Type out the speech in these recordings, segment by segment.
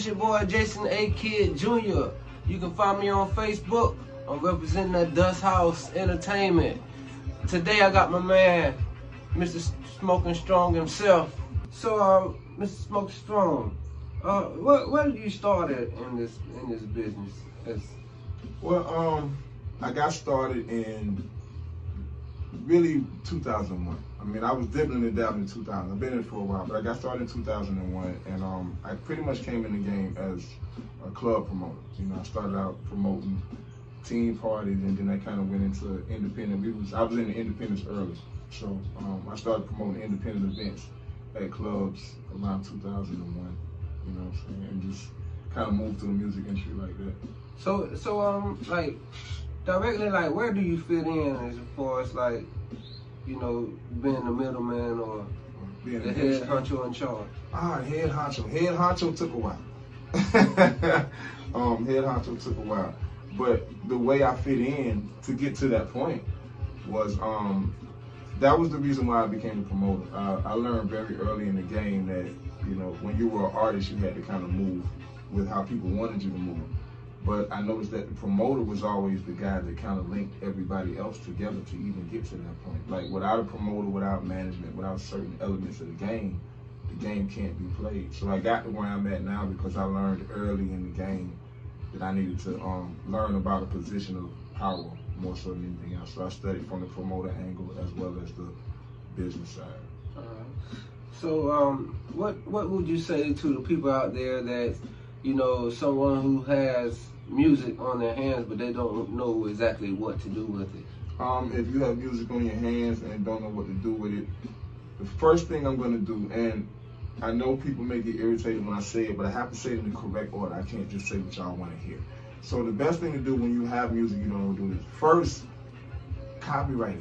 This your boy Jason A. Kid Jr. You can find me on Facebook. I'm representing the Dust House Entertainment. Today I got my man, Mr. Smoking Strong himself. So, Mr. Smoking Strong, where did you start at in this business? Well, I got started in really 2001. I mean, I was dibbling and dabbling in 2000. I've been in it for a while, but I got started in 2001, and I pretty much came in the game as a club promoter. You know, I started out promoting team parties, and then I kind of went into independent. I was in the independents early, so I started promoting independent events at clubs around 2001. You know what I'm saying? And just kind of moved to the music industry like that. So like directly, like where do you fit in as far as like, you know, being the middleman or being the head honcho in charge? Head honcho. Head honcho took a while. Head honcho took a while. But the way I fit in to get to that point was, that was the reason why I became a promoter. I learned very early in the game that, you know, when you were an artist, you had to kind of move with how people wanted you to move. But I noticed that the promoter was always the guy that kind of linked everybody else together to even get to that point. Like without a promoter, without management, without certain elements of the game can't be played. So I got to where I'm at now because I learned early in the game that I needed to learn about a position of power more so than anything else. So I studied from the promoter angle as well as the business side. So what would you say to the people out there that, you know, someone who has music on their hands but they don't know exactly what to do with it? If you have music on your hands and don't know what to do with it, the first thing I'm going to do, and I know people may get irritated when I say it, but I have to say it in the correct order. I can't just say what y'all want to hear. So the best thing to do when you have music you don't know what to do is first, copyright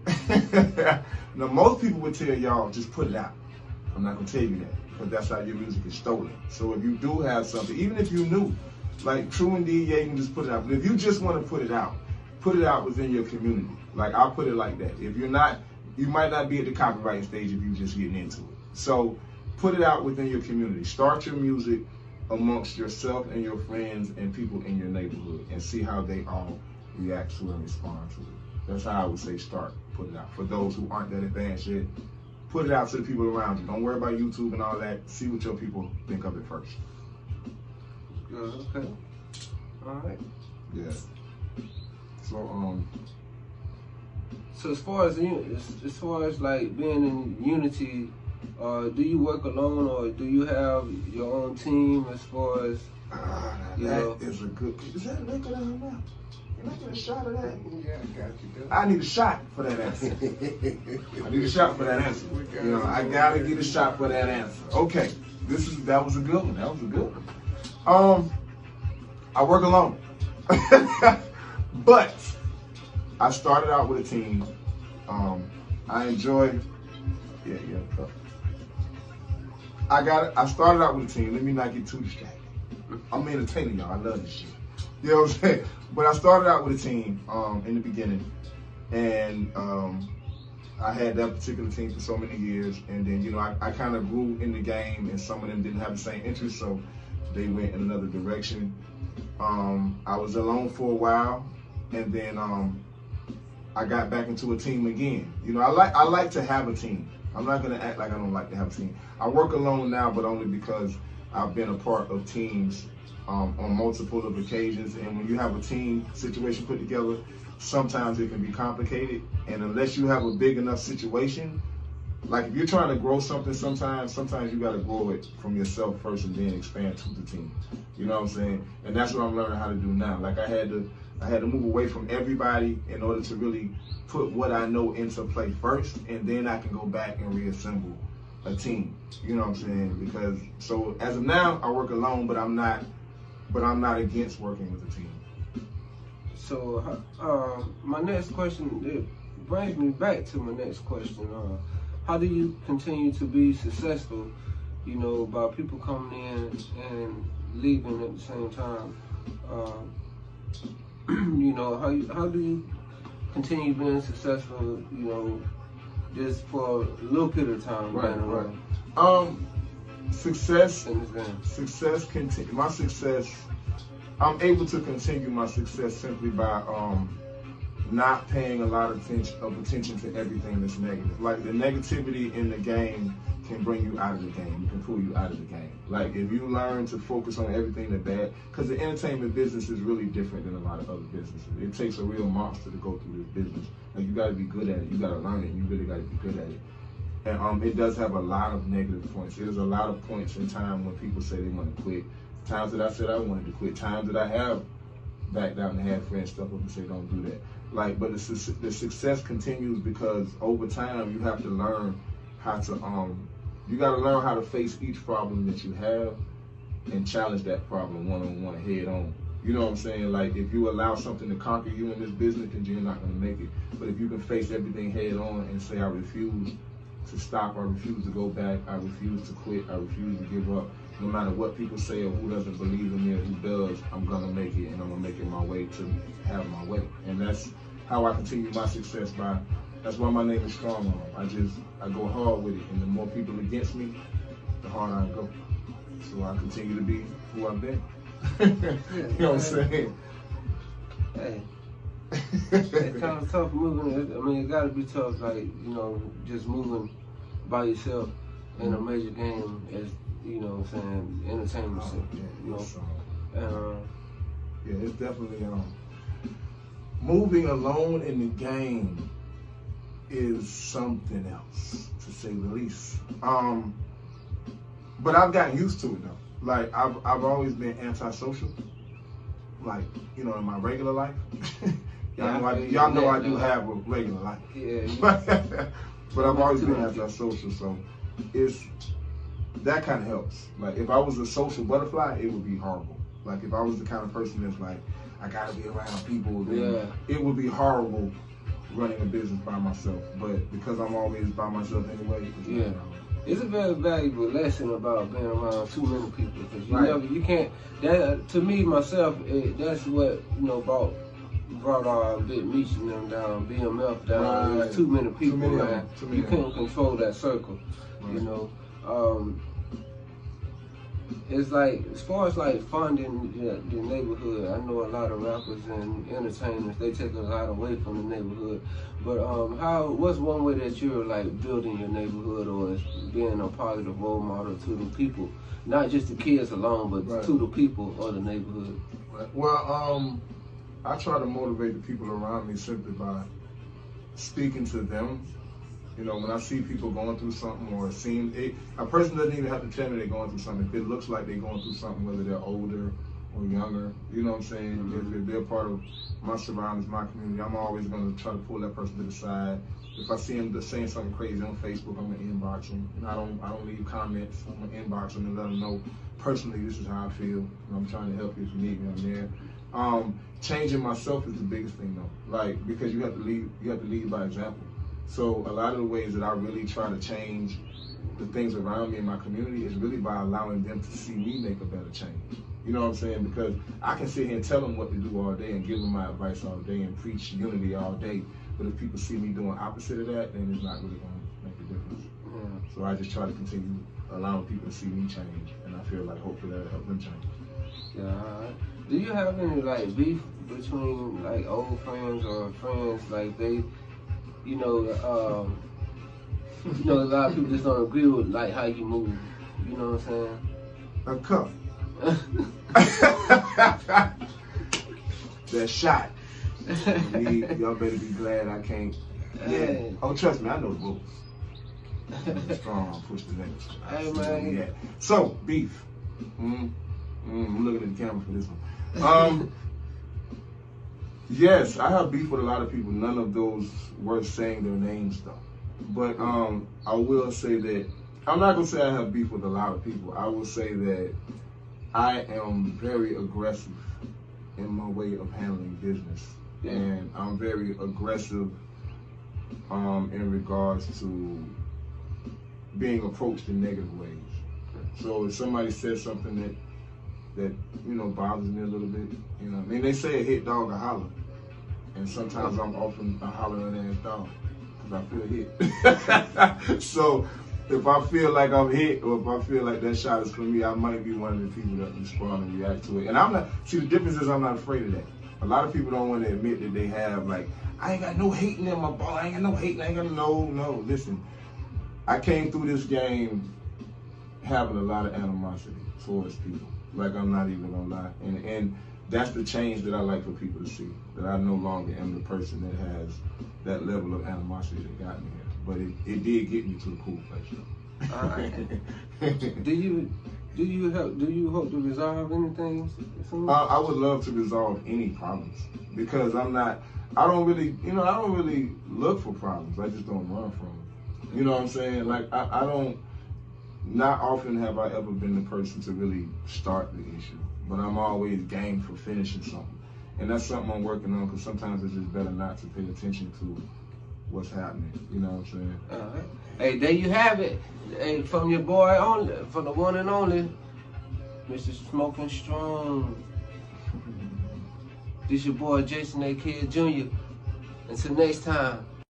it. Now, most people would tell y'all, just put it out. I'm not going to tell you that, because that's how your music is stolen. So if you do have something, even if you knew, like true indeed, yeah, you can just put it out. But if you just want to put it out within your community. Like I'll put it like that. If you're not, you might not be at the copyright stage if you're just getting into it. So put it out within your community. Start your music amongst yourself and your friends and people in your neighborhood and see how they all react to and respond to it. That's how I would say start, put it out. For those who aren't that advanced yet, put it out to the people around you. Don't worry about YouTube and all that. See what your people think of it first. Good, okay. All right. Yeah. So as far as like being in unity, do you work alone or do you have your own team as far as that is a good. Is that liquor down there? Can I get a shot of that? Yeah, I got you. Good. I need a shot for that answer. I need a shot for that answer. You know, I gotta get a shot for that answer. Okay, that was a good one. That was a good one. I work alone, but I started out with a team. I enjoy. I started out with a team. Let me not get too distracted. I'm entertaining y'all. I love this shit. You know what I'm saying? But I started out with a team in the beginning, and I had that particular team for so many years. And then, you know, I kind of grew in the game, and some of them didn't have the same interest, so they went in another direction. I was alone for a while, and then I got back into a team again. You know, I like to have a team. I'm not gonna act like I don't like to have a team. I work alone now, but only because I've been a part of teams on multiple of occasions. And when you have a team situation put together, sometimes it can be complicated. And unless you have a big enough situation, like if you're trying to grow something, sometimes you got to grow it from yourself first and then expand to the team. You know what I'm saying? And that's what I'm learning how to do now. Like I had to move away from everybody in order to really put what I know into play first, and then I can go back and reassemble a team. You know what I'm saying? Because so as of now, I work alone, but I'm not against working with a team. So my next question, it brings me back to my next question. How do you continue to be successful, you know, by people coming in and leaving at the same time? You know, how do you continue being successful, you know, just for a little bit of time? Right. Success. in this game? My success. I'm able to continue my success simply by not paying a lot of attention to everything that's negative. Like the negativity in the game can bring you out of the game. It can pull you out of the game. Like if you learn to focus on everything that's bad, because the entertainment business is really different than a lot of other businesses. It takes a real monster to go through this business. Like you got to be good at it. You got to learn it. You really got to be good at it. And it does have a lot of negative points. There's a lot of points in time when people say they want to quit. Times that I said I wanted to quit. Times that I have backed out and had friends step up and say don't do that. Like, but the success continues because over time you have to learn how to you got to learn how to face each problem that you have and challenge that problem one-on-one, head on. You know what I'm saying? Like if you allow something to conquer you in this business, then you're not going to make it. But if you can face everything head on and say I refuse to stop, I refuse to go back, I refuse to quit, I refuse to give up. No matter what people say or who doesn't believe in me or who does, I'm gonna make it, and I'm gonna make it my way to have my way. And that's how I continue my success by. That's why my name is Strongarm. I go hard with it, and the more people against me, the harder I go. So I continue to be who I've been. You know what I'm saying? Hey. It's kind of tough moving. I mean, it got to be tough, like, you know, just moving by yourself in a major game as, you know what I'm saying, entertainment center, you know. Yeah, it's definitely, moving alone in the game is something else, to say the least. But I've gotten used to it, though. Like, I've always been antisocial, like, you know, in my regular life. Y'all know I do have a regular life. Yeah. But I've always been antisocial, so it's that kind of helps. Like if I was a social butterfly, it would be horrible. Like if I was the kind of person that's like, I gotta be around people, then it would be horrible running a business by myself. But because I'm always by myself anyway, it's a very valuable lesson about being around too many people because you can't. That to me myself, that's what brought our Big Meech and them down, BMF down. There's too many people, man. You can't control that circle, you know. It's like, as far as like funding the neighborhood, I know a lot of rappers and entertainers, they take a lot away from the neighborhood. But what's one way that you're like building your neighborhood or is being a positive role model to the people, not just the kids alone, but to the people of the neighborhood? Well, I try to motivate the people around me simply by speaking to them. You know, when I see people going through something or a person doesn't even have to tell me they're going through something. If it looks like they're going through something, whether they're older or younger, you know what I'm saying? Mm-hmm. If they're part of my surroundings, my community, I'm always going to try to pull that person to the side. If I see them saying something crazy on Facebook, I'm going to inbox them. And I don't leave comments. I'm going to inbox them and let them know personally this is how I feel. And I'm trying to help you if you need me. I'm there. Changing myself is the biggest thing though. Like, because you have to lead by example. So a lot of the ways that I really try to change the things around me in my community is really by allowing them to see me make a better change. You know what I'm saying? Because I can sit here and tell them what to do all day and give them my advice all day and preach unity all day. But if people see me doing opposite of that, then it's not really going to make a difference. Yeah. So I just try to continue allowing people to see me change. And I feel like hopefully that'll help them change. Yeah. Do you have any like beef between like old friends or friends like they, a lot of people just don't agree with like how you move. You know what I'm saying? A cup. That shot. Y'all better be glad I can't. Yeah. Oh, trust me, I know the rules. Strong, push the limits. Hey, man. Yeah. So, beef. I'm looking at the camera for this one. Yes, I have beef with a lot of people. None of those worth saying their names though. But I will say that I'm not gonna say I have beef with a lot of people. I will say that I am very aggressive in my way of handling business, and I'm very aggressive in regards to being approached in negative ways. So if somebody says something that bothers me a little bit, I mean, they say a hit dog a holler, and sometimes I'm often a hollering ass dog because I feel hit. So if I feel like I'm hit or if I feel like that shot is for me, I might be one of the people that respond and react to it. And I'm not, see, the difference is I'm not afraid of that. A lot of people don't want to admit that they have, like, I ain't got no hating in my ball. I ain't got no hating. I ain't got no. Listen, I came through this game having a lot of animosity towards people. Like, I'm not even gonna lie. And that's the change that I like for people to see. That I no longer am the person that has that level of animosity that got me here. But it did get me to a cool place. All right. Do you hope to resolve anything soon? I would love to resolve any problems because I don't really look for problems. I just don't run from them. You know what I'm saying? Like I don't. Not often have I ever been the person to really start the issue, but I'm always game for finishing something. And that's something I'm working on because sometimes it's just better not to pay attention to what's happening. You know what I'm saying? All right. Hey, there you have it. Hey, from your boy only, from the one and only, Mr. Smoking Strong. This your boy Jason A. Kid Jr. Until next time.